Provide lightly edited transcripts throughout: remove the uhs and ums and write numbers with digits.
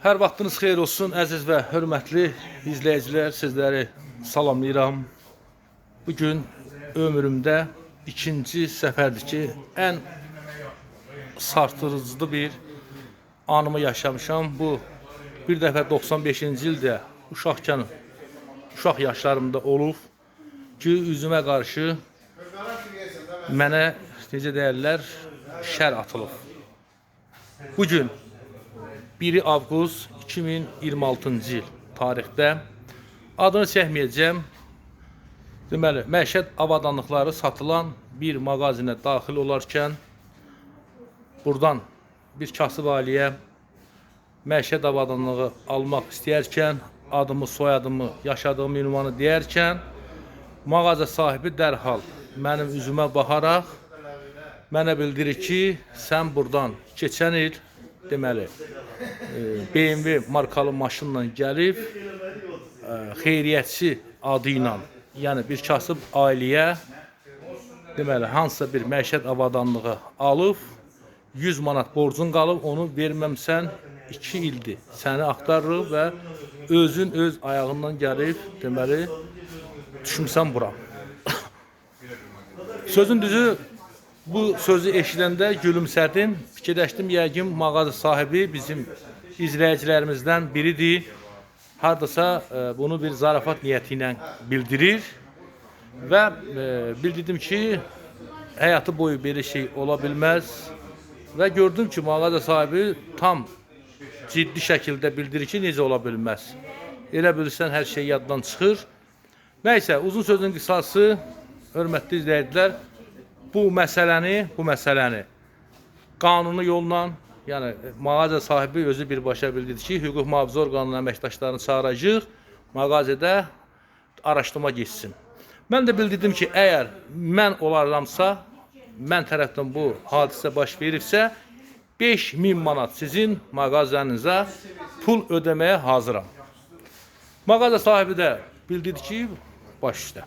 Hər vaxtınız xeyir olsun, əziz və hörmətli izləyicilər, sizləri salamlayıram. Bugün ömrümdə ikinci səfərdir ki, ən sarsıdıcı bir anımı yaşamışam. Bu, bir dəfə 95-ci ildə uşaq yaşlarımda olub ki, üzümə qarşı mənə, necə deyərlər, şər atılıb. Bugün 1 avqust 2026-cı il tarixdə adını çəkməyəcəm. Deməli, məişət avadanlıqları satılan bir mağazinə daxil olarkən buradan bir kasıb ailəyə məişət avadanlığı almaq istəyərkən adımı, soyadımı, yaşadığım ünvanı deyərkən mağaza sahibi dərhal mənim üzümə baxaraq mənə bildirir ki, sən buradan keçən il deməli BMW markalı maşınla gəlib xeyriyyətçi adı ilə, yəni bir kasıb ailəyə deməli hansısa bir məişət avadanlığı alıb 100 manat borcun qalıb, onu verməmsən 2 ildir. Səni axtarırıq və özün öz ayağından gəlib deməli düşmüsən bura. Sözün düzü, bu sözü eşidəndə gülümsədim, fikirləşdim, yəqin mağaza sahibi bizim izləyicilərimizdən biridir. Hardasa bunu bir zarafat niyyəti ilə bildirir və bildirdim ki, həyatı boyu belə şey ola bilməz və gördüm ki, mağaza sahibi tam ciddi şəkildə bildirir ki, necə ola bilməz. Elə bilirsən, hər şey yaddan çıxır. Nəysə, uzun sözün qısası, hörmətli izləyicilər, bu məsələni qanuni yolla, yəni mağaza sahibi özü birbaşa bildirdi ki, hüquq mühafizə orqanının əməkdaşlarını çağıracaq, mağazada araşdırma geçsin. Mən də bildirdim ki, əgər mən olaramsa, mən tərəfdən bu hadisə baş veribsə, 5000 manat sizin mağazanıza pul ödəməyə hazıram. Mağaza sahibi də bildirdi ki, baş üstə.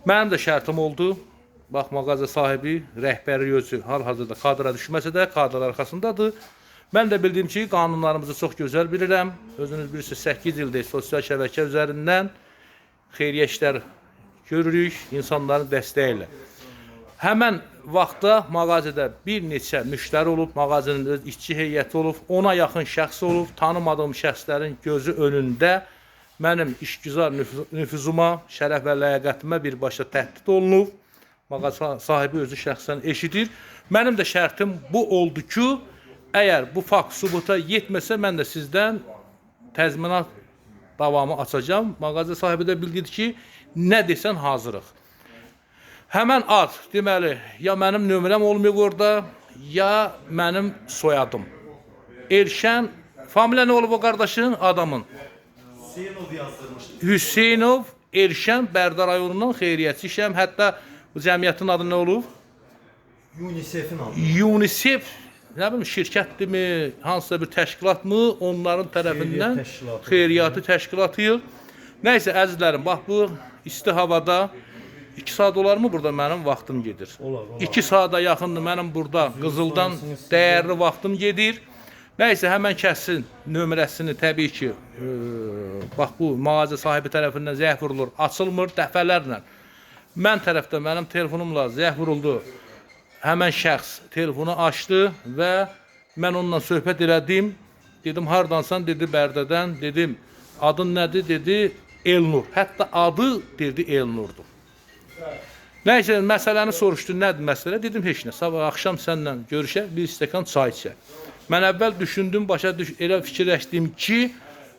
Mənim də şərtim oldu. Bax, mağaza sahibi, rəhbəri özü hal-hazırda kadra düşməsə də kadr arxasındadır. Mən də bildiyim ki, qanunlarımızı çox gözəl bilirəm. Özünüz bilirsiniz, 8 ildir sosial şəbəkə üzərindən xeyriyyə işlər görürük, insanların dəstəyi ilə. Həmən vaxtda mağazada bir neçə müştəri olub, mağazanın öz işçi heyəti olub, ona yaxın şəxs olub, tanımadığım şəxslərin gözü önündə mənim işgüzar nüfuzuma, şərəf və ləyaqətimə birbaşa təhdid olunub. Mağaza sahibi özü şəxsən eşidir. Mənim də şərtim bu oldu ki, əgər bu fakt sübuta yetməsə, mən də sizdən təzminat davamı açacağım. Mağaza sahibi də bildirdi ki, nə desən hazırıq. Həmən ad, deməli, ya mənim nömrəm olmayıb orada, ya mənim soyadım. Erşən, familiya nə olub o qardaşın, adamın? Hüseynov yazdırmışdı. Hüseynov Erşən, Bərdə rayonundan xeyriyyətçi işəm. Hətta bu cəmiyyətin adı nə olub? UNICEF-in adı. UNICEF, nə bilim, şirkətdirmi, hansısa bir təşkilatmı, onların tərəfindən xeyriyyatı təşkilatı. Nəysə, əzizlərim, bax bu isti havada 2 saat olar mı burada mənim vaxtım gedir? Olar. 2 saata yaxındır mənim burada Qızıldan dəyərli vaxtım gedir. Nəysə, həmən kəsin nömrəsini təbii ki, bax bu mağaza sahibi tərəfindən zəng vurulur, açılmır dəfələrlə. Mən tərəfdən mənim telefonumla zəng vuruldu. Həmən şəxs telefonu açdı və mən onunla söhbət elədim. Dedim, hardansan, dedi, Bərdədən. Dedim, adın nədir, dedi, Elnur. Hətta adı, dedi, Elnurdur. Nəysə, məsələni soruşdu, nədir məsələ? Dedim, heç nə, sabah axşam sənlə görüşək, bir stəkan çay içək. Mən əvvəl düşündüm, elə fikirləşdim ki,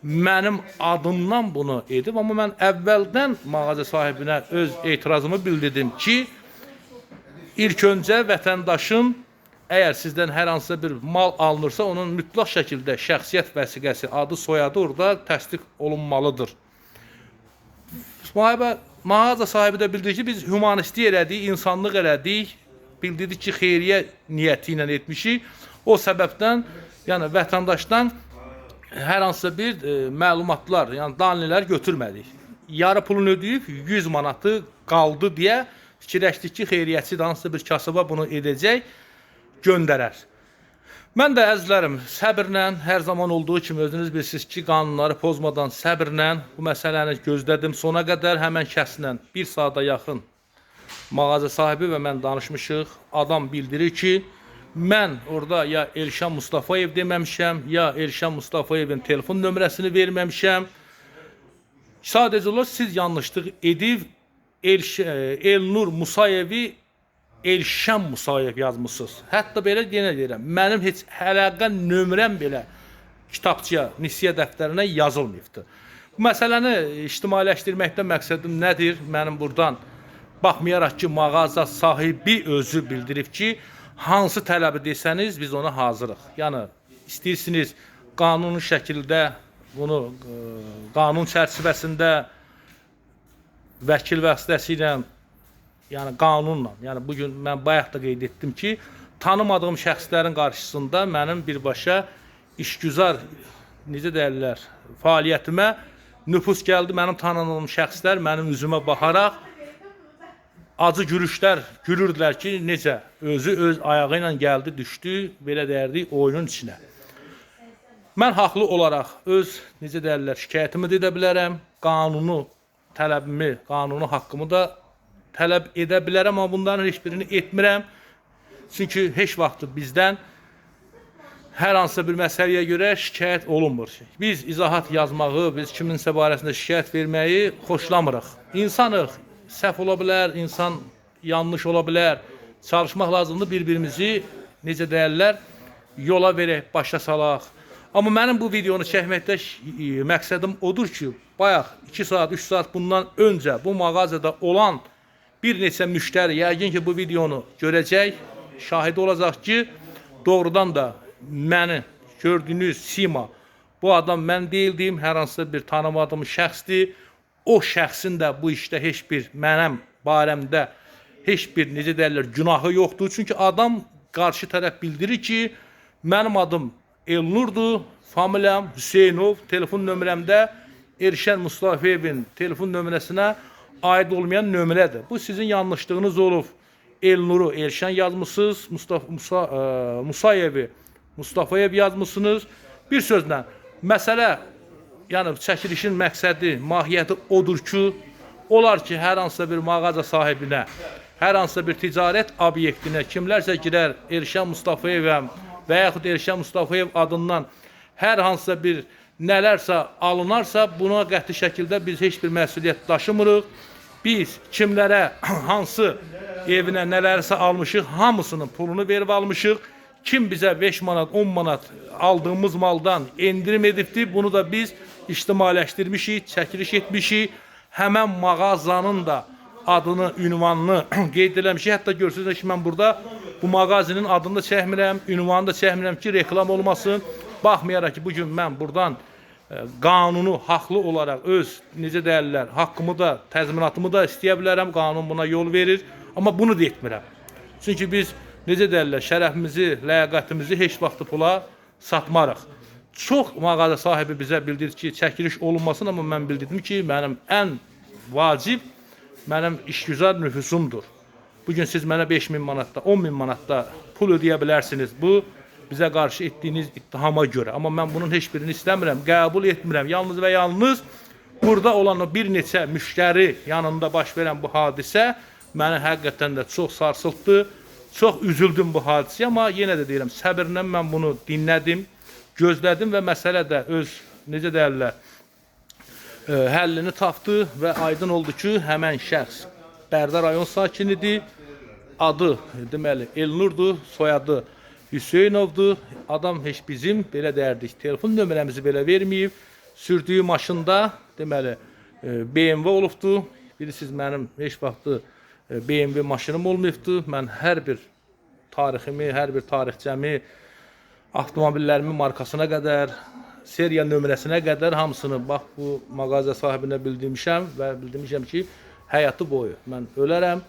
mənim adımdan bunu edib, amma mən əvvəldən mağaza sahibinə öz etirazımı bildirdim ki, ilk öncə vətəndaşın əgər sizdən hər hansısa bir mal alınırsa, onun mütləq şəkildə şəxsiyyət vəsiqəsi, adı, soyadı orada təsdiq olunmalıdır. Mağaza sahibi də bildirdi ki, biz humanistlik elədik, insanlıq elədik, bildirdik ki, xeyriyyə niyyəti ilə etmişik. O səbəbdən, yəni vətəndaşdan hər hansısa bir məlumatlar, yəni danilər götürmədik. Yarı pulunu ödəyib 100 manatı qaldı deyə fikirləşdik ki, xeyriyyətçi hansısa bir kasıba bunu edəcək, göndərər. Mən də əzizlərim, səbirlə, hər zaman olduğu kimi özünüz bilirsiniz ki, qanunları pozmadan səbirlə bu məsələni gözlədim sona qədər. Həmən şəxslə 1 saata yaxın mağaza sahibi və mən danışmışıq. Adam bildirir ki, mən orada ya Elşan Mustafayev deməmişəm, ya Elşan Mustafayevin telefon nömrəsini verməmişəm. Sadəcə olaraq siz yanlışlıq edib Elnur Musayevi Elşan Musayev yazmışsınız. Hətta belə yenə deyirəm, mənim heç əlaqə nömrəm belə kitabçıya, nisiyə dəftərinə yazılmayıbdır. Bu məsələni ictimailəşdirməkdə məqsədim nədir? Mənim buradan baxmayaraq ki, mağaza sahibi özü bildirib ki, hansı tələbi desəniz biz ona hazırıq. Yəni istəyirsiniz qanuni şəkildə bunu qanun çərçivəsində vəkil vasitəsilə, yəni qanunla, yəni bugün mən bayaq da qeyd etdim ki, tanımadığım şəxslərin qarşısında mənim birbaşa işgüzar, necə deyirlər, fəaliyyətimə nüfuz gəldi. Mənim tanıdığım şəxslər mənim üzümə baxaraq acı gülüşlər gülürdülər ki, necə özü öz ayağı ilə gəldi, düşdü, belə deyərdik, oyunun içinə. Mən haqlı olaraq öz, necə deyirlər, şikayətimi də edə bilərəm, qanunu tələbimi, qanunu haqqımı da tələb edə bilərəm, amma bunların heç birini etmirəm. Çünki heç vaxt bizdən hər hansısa bir məsələyə görə şikayət olunmur. Biz izahat yazmağı, biz kiminsə barəsində şikayət verməyi xoşlamırıq. İnsanıq, səhv ola bilər, insan yanlış ola bilər. Çalışmaq lazımdır, bir-birimizi, necə deyərlər, yola verək, başa salaq. Amma mənim bu videonu çəkməkdə məqsədim odur ki, bayaq 2 saat, 3 saat bundan öncə bu mağazada olan bir neçə müştəri yəqin ki, bu videonu görəcək, şahid olacaq ki, doğrudan da məni gördüyünüz sima, bu adam mən deyildim, hər hansısa bir tanımadığım şəxsdir. O şəxsin də bu işdə heç bir mənim barəmdə heç bir, necə deyirlər, günahı yoxdur. Çünki adam qarşı tərəf bildirir ki, mənim adım Elnurdur, familiyam Hüseynov, telefon nömrəmdə Elşan Mustafayevin telefon nömrəsinə aid olmayan nömrədir. Bu sizin yanlışlığınız olub. Elnur'u Elşan yazmışsınız, Musayevi Mustafayev yazmışsınız. Bir sözlə, məsələ, yəni çəkilişin məqsədi, mahiyyəti odur ki, olar ki, hər hansısa bir mağaza sahibinə, hər hansısa bir ticarət obyektinə kimlərsə girər Elşan Mustafayevəm və yaxud Elşan Mustafayev adından hər hansısa bir nələrsə alınarsa, buna qəti şəkildə biz heç bir məsuliyyət daşımırıq. Biz kimlərə, hansı evinə nələrsə almışıq, hamısının pulunu verib almışıq. Kim bizə 5 manat, 10 manat aldığımız maldan endirim edibdir, bunu da biz ictimailəşdirmişik, çəkiliş etmişik. Həmən mağazanın da adını, ünvanını qeyd eləmişik. Hətta görürsünüz ki, mən burada bu mağazinin adını da çəkmirəm, ünvanını da çəkmirəm ki, reklam olmasın. Baxmayaraq ki, bugün mən buradan qanunu haqlı olaraq öz, necə deyirlər, haqqımı da, təzminatımı da istəyə bilərəm, qanun buna yol verir. Amma bunu da etmirəm. Çünki biz, necə deyirlər, şərəfimizi, ləyaqətimizi heç vaxt pula satmarıq. Çox mağaza sahibi bizə bildirir ki, çəkiliş olunmasın, amma mən bildirdim ki, mənim ən vacib, mənim işgüzar nüfusumdur. Bugün siz mənə 5.000 manatda, 10.000 manatda pul ödeyə bilərsiniz. Bu, bizə qarşı etdiyiniz ittihama görə. Amma mən bunun heç birini istəmirəm, qəbul etmirəm. Yalnız və yalnız burada olan o bir neçə müştəri yanında baş verən bu hadisə məni həqiqətən də çox sarsıltdı. Çox üzüldüm bu hadisəyə, amma yenə də deyirəm, səbirlə mən bunu dinlədim, gözlədim və məsələ də öz, necə deyirlər, həllini tapdı və aydın oldu ki, həmən şəxs Bərdə rayon sakinidir. Adı, deməli, Elnurdur, soyadı Hüseynovdur. Adam heç bizim, belə deyərdik, telefon nömrəmizi belə verməyib. Sürdüyü maşında, deməli, BMW olubdur. Bilirsiniz, mənim heç vaxtı BMW maşınım olmayıbdır. Mən hər bir tariximi, hər bir tarixcəmi, avtomobillərimin markasına qədər, seriya nömrəsinə qədər hamısını bax bu mağaza sahibinə bildirmişəm və bildirmişəm ki, həyatı boyu mən ölərəm,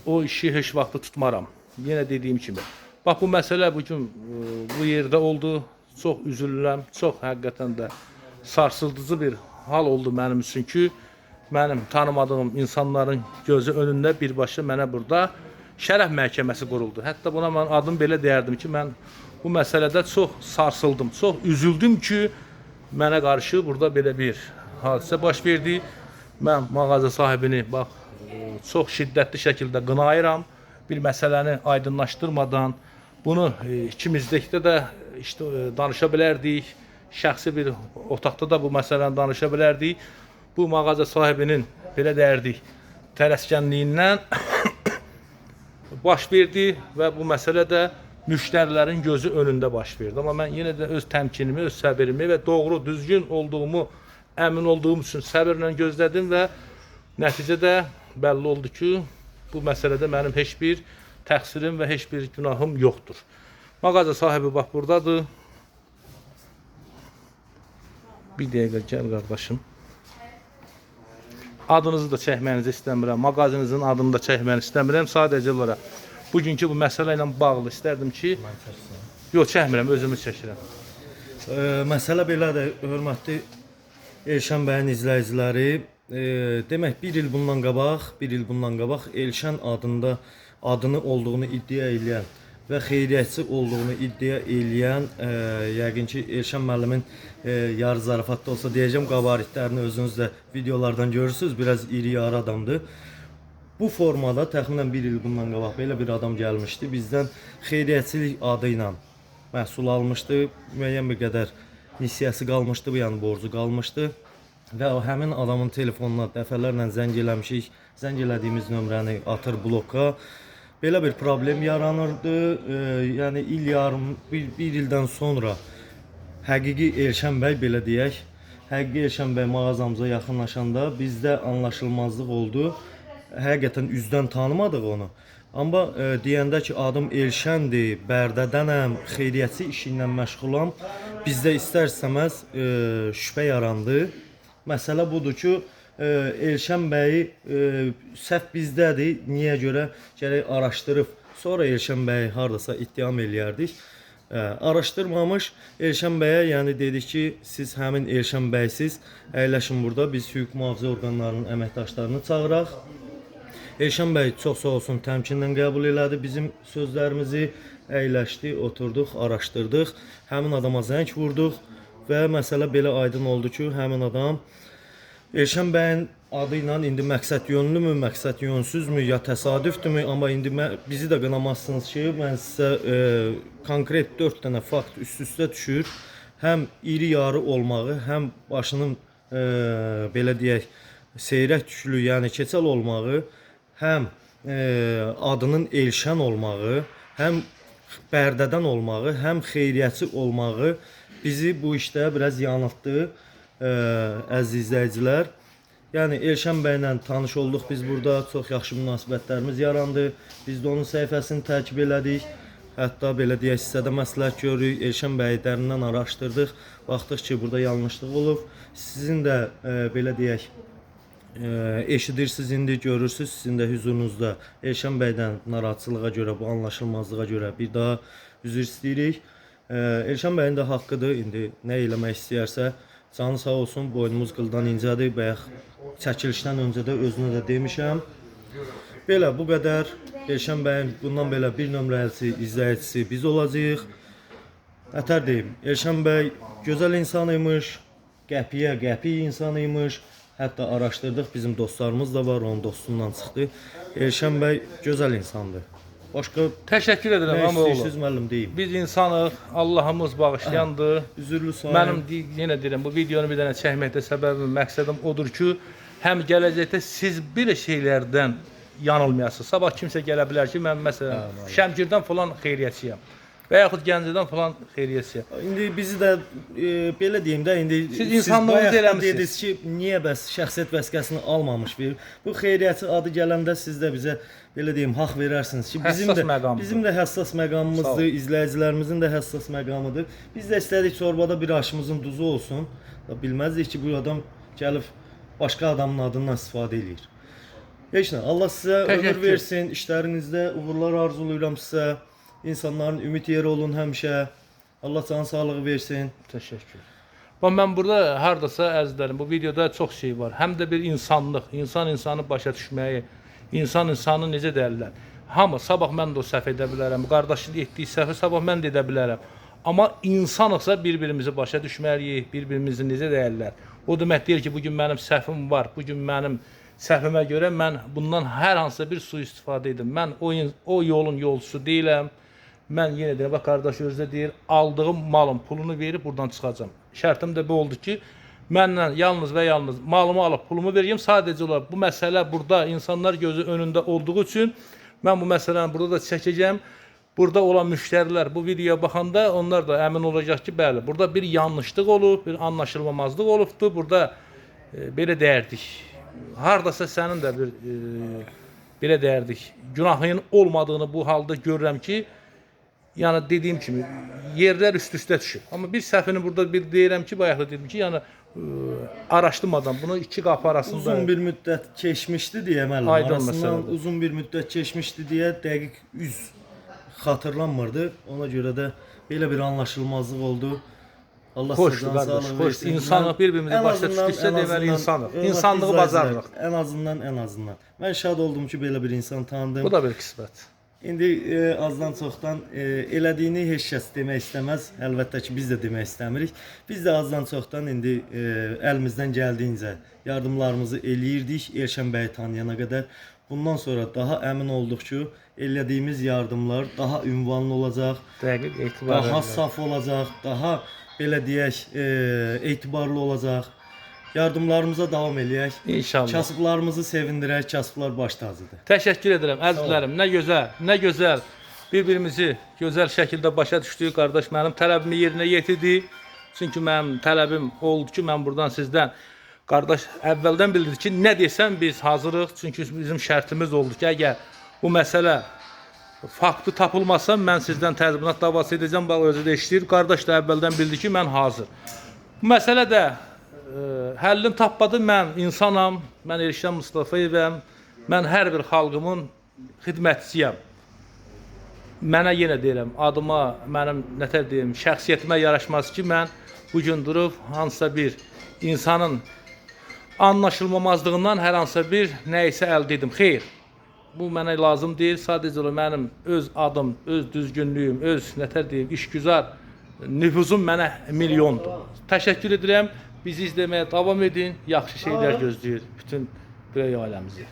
o işi heç vaxtı tutmaram. Yenə dediyim kimi. Bax bu məsələ bugün bu yerdə oldu. Çox üzülürəm, çox həqiqətən də sarsıldıcı bir hal oldu mənim üçün ki, mənim tanımadığım insanların gözü önündə birbaşa mənə burada şərəf məhkəməsi quruldu. Hətta buna mən adını belə deyərdim ki, mən bu məsələdə çox sarsıldım, çox üzüldüm ki, mənə qarşı burada belə bir hadisə baş verdi. Mən mağaza sahibini bax çox şiddətli şəkildə qınayıram. Bir məsələni aydınlaşdırmadan bunu ikimizdəkdə də işte danışa bilərdik. Şəxsi bir otaqda da bu məsələni danışa bilərdik. Bu mağaza sahibinin belə deyərdik tələskənliyindən baş verdi və bu məsələ də müştərilərin gözü önündə baş verdi. Amma mən yenə də öz təmkinimi, öz səbrimi və doğru, düzgün olduğumu əmin olduğum üçün səbirlə gözlədim və nəticədə bəlli oldu ki, bu məsələdə mənim heç bir təqsirim və heç bir günahım yoxdur. Mağaza sahibi bax buradadır. Bir dəqiqə gəl qardaşım. Adınızı da çəkmənizi istəmirəm, mağazanızın adını da çəkməni istəmirəm. Sadəcə olaraq bugünkü bu məsələ ilə bağlı istərdim ki, yox çəkmirəm, özümü çəkirəm. Məsələ belədir, hörmətli Elşən bəyin izləyiciləri. Demək, bir il bundan qabaq Elşən adını olduğunu iddia edən və xeyriyyətçi olduğunu iddia edən, yəqin ki, Elşən müəllimin yarı zarafatda olsa deyəcəm, qabaritlərini özünüz də videolardan görürsünüz, biraz iri-yarı adamdır. Bu formada təxminən bir il bundan qabaq belə bir adam gəlmişdi, bizdən xeyriyyətçilik adı ilə məhsul almışdı, müəyyən bir qədər nisiyəsi qalmışdı, yəni borcu qalmışdı və o həmin adamın telefonuna dəfələrlə zəng eləmişik, zəng elədiyimiz nömrəni atır bloka. Belə bir problem yaranırdı, yəni il yarım, bir ildən sonra həqiqi Elşən bəy, belə deyək, həqiqi Elşən bəy mağazamıza yaxınlaşanda bizdə anlaşılmazlıq oldu. Həqiqətən üzdən tanımadıq onu. Amma deyəndə ki, adım Elşəndir, Bərdədənəm, xeyriyyətçi işi ilə məşğulam, bizdə istər-istəməz şübhə yarandı. Məsələ budur ki, Elşən bəyi səhv bizdədir, niyə görə gərək araşdırıb, sonra Elşən bəyi hardasa ittiham eləyərdik. Araşdırmamış Elşən bəyə, yəni dedik ki, siz həmin Elşən bəysiz, əyləşin burada, biz hüquq mühafizə orqanlarının əməkdaşlarını çağıraq. Elşən bəy çox sağ olsun təmkinlə qəbul elədi bizim sözlərimizi, əyləşdi, oturduq, araşdırdıq, həmin adama zəng vurduq və məsələ belə aydın oldu ki, həmin adam Elşən bəyin adı ilə indi məqsəd yönlümü, məqsəd yönsüzmü, ya təsadüfdürmü, amma indi bizi də qınamazsınız ki, mən sizə konkret 4 dənə fakt üst-üstə düşür. Həm iri-yarı olmağı, həm başının belə deyək, seyrək tüklü, yəni keçəl olmağı, həm adının Elşən olmağı, həm Bərdədən olmağı, həm xeyriyyətçi olmağı bizi bu işdə biraz yanıltdı, əziz izləyicilər. Yəni Elşən bəylə tanış olduq biz burada, çox yaxşı münasibətlərimiz yarandı. Biz də onun səhifəsini takib elədik. Hətta belə deyək, sizə də məsləhət görürük. Elşən bəyi dərindən araşdırdıq. Baxdıq ki, burada yanlışlıq olub. Sizin də belə deyək, eşidirsiniz indi, görürsünüz, sizin də hüzurunuzda Elşən bəydən narahatçılığa görə, bu anlaşılmazlığa görə bir daha üzr istəyirik. Elşən bəyin də haqqıdır, indi nə eləmək istəyərsə, canı sağ olsun, boynumuz qıldan incədir, bayaq çəkilişdən öncə də özünə də demişəm. Belə, bu qədər. Elşən bəyin bundan belə bir nömrəli izləyicisi biz olacağıq. Nətər deyim, Elşən bəy gözəl insan imiş, qəpiyə qəpi insan imiş. Hətta araşdırdıq, bizim dostlarımız da var, onun dostundan çıxdı. Elşən bəy gözəl insandır. Başqa Təşəkkür edirəm nə amma istəyirsiniz müəllim deyim. biz insanıq, Allahımız bağışlayandır. Üzürlü sayın. Mənim yenə deyirəm, bu videonu bir dənə çəkməkdə səbəbim, məqsədim odur ki, həm gələcəkdə siz bir şeylərdən yanılmayasınız. Sabah kimsə gələ bilər ki, mən məsələn Şəmkirdən falan xeyriyyətçiyəm və yaxud Gəncədən falan xeyriyyətçiyəm. İndi bizi də belə deyim də, indi Siz insanlığınızı eləmisiniz. Dediniz ki, niyə bəs şəxsiyyət vəsiqəsini almamış bir. Bu xeyriyyətçi adı gələndə siz də bizə belə deyim, haqq verərsiniz ki, bizim də həssas məqamımızdır, izləyicilərimizin də həssas məqamıdır. Biz də istədik çorbada bir aşımızın duzu olsun. Bilməzdik ki, bu adam gəlib başqa adamın adından istifadə edir. Heç nə, Allah sizə ömür versin, işlərinizdə uğurlar arzulayıram sizə. İnsanların ümid yeri olun həmişə. Allah can sağlığı versin. Təşəkkür. Bax mən burada hardasa əzizlərim, bu videoda çox şey var. Həm də bir insanlıq, insan insanı başa düşməyi, insan insanı necə deyirlər. Hamı sabah mən də o səhv edə bilərəm. Qardaşın etdiyi səhvi sabah mən də edə bilərəm. Amma insanıqsa bir-birimizi başa düşməliyik, bir-birimizi necə dəyərlər. O demək deyil ki, bugün mənim səhvim var, bugün mənim səhvimə görə mən bundan hər hansısa bir sui-istifadə edim. Mən o yolun yolcusu deyiləm. Mən yenə deyirəm, bax qardaş özü də deyir, aldığım malın pulunu verib buradan çıxacam. Şərtim də bu oldu ki, məndən yalnız və yalnız malımı alıb pulumu vereyim. Sadəcə olaraq bu məsələ burada insanlar gözü önündə olduğu üçün mən bu məsələni burada da çəkəcəm. Burada olan müştərilər bu videoya baxanda onlar da əmin olacaq ki, bəli, burada bir yanlışlıq olub, bir anlaşılmamazlıq olubdur. Burada belə deyərdik. Hardasa sənin də bir belə deyərdik, günahın olmadığını bu halda görürəm ki, yəni dediyim kimi yerlər üst-üstə düşür. Amma bir səhvini burada bir deyirəm ki, bayaq da dedim ki, yəni araşdırmadan bunu iki qapı arasında Uzun bir müddət keçmişdi deyə müəllim. Aydın Arasından məsələdir. uzun bir müddət keçmişdi deyə dəqiq üz xatırlanmırdı. Ona görə də belə bir anlaşılmazlıq oldu. Allah Xoşdur sizdən qardaş, sağlıq xoşdur. versin. İnsanlıq bir-birimizi Ən başa azından- düşdüksə ən deməli azından- insanıq. hörmətli İnsanlığı izləyicilər, bacarırıq. Ən azından. Mən şad oldum ki, belə bir insan tanıdım. Bu da bir qismət. İndi azdan çoxdan elədiyini heç kəs demək istəməz. Əlbəttə ki, biz də demək istəmirik. Biz də azdan çoxdan indi əlimizdən gəldiyincə yardımlarımızı eləyirdik Elşən bəyi tanıyana qədər. Bundan sonra daha əmin olduq ki, elədiyimiz yardımlar daha ünvanlı olacaq, Dəqiq etibar daha edirəm. saf olacaq, daha belə deyək, etibarlı olacaq. Yardımlarımıza davam eləyək. İnşallah. Kasıblarımızı sevindirək, kasıblar baş tacıdır. Təşəkkür edirəm əzizlərim. Nə gözəl, nə gözəl. Bir-birimizi gözəl şəkildə başa düşdük. Qardaş mənim tələbimi yerinə yetirdi. Çünki mənim tələbim oldu ki, mən buradan sizdən qardaş əvvəldən bildirdi ki, nə desəm biz hazırıq. Çünki bizim şərtimiz oldu ki, əgər bu məsələ faktı tapılmasa mən sizdən təzminat davası edəcəm. Bax özü də işləyir. Qardaş da əvvəldən bildi ki, mən hazır. Bu məsələ də həllini tapmadı. Mən insanam, mən Elşən Mustafayevəm, mən hər bir xalqımın xidmətçisiyəm. Mənə yenə deyirəm, adıma, mənim nətər deyim, şəxsiyyətimə yaraşmaz ki, mən bugün durub hansısa bir insanın anlaşılmamazlığından hər hansısa bir nəyisə əldə edim. Xeyr, bu mənə lazım deyil. Sadəcə olaraq mənim öz adım, öz düzgünlüyüm, öz nətər deyim, işgüzar nüfuzum mənə milyondur. Təşəkkür edirəm. Bizi izləməyə davam edin. Yaxşı şeylər gözləyir bütün böyük ailəmizi.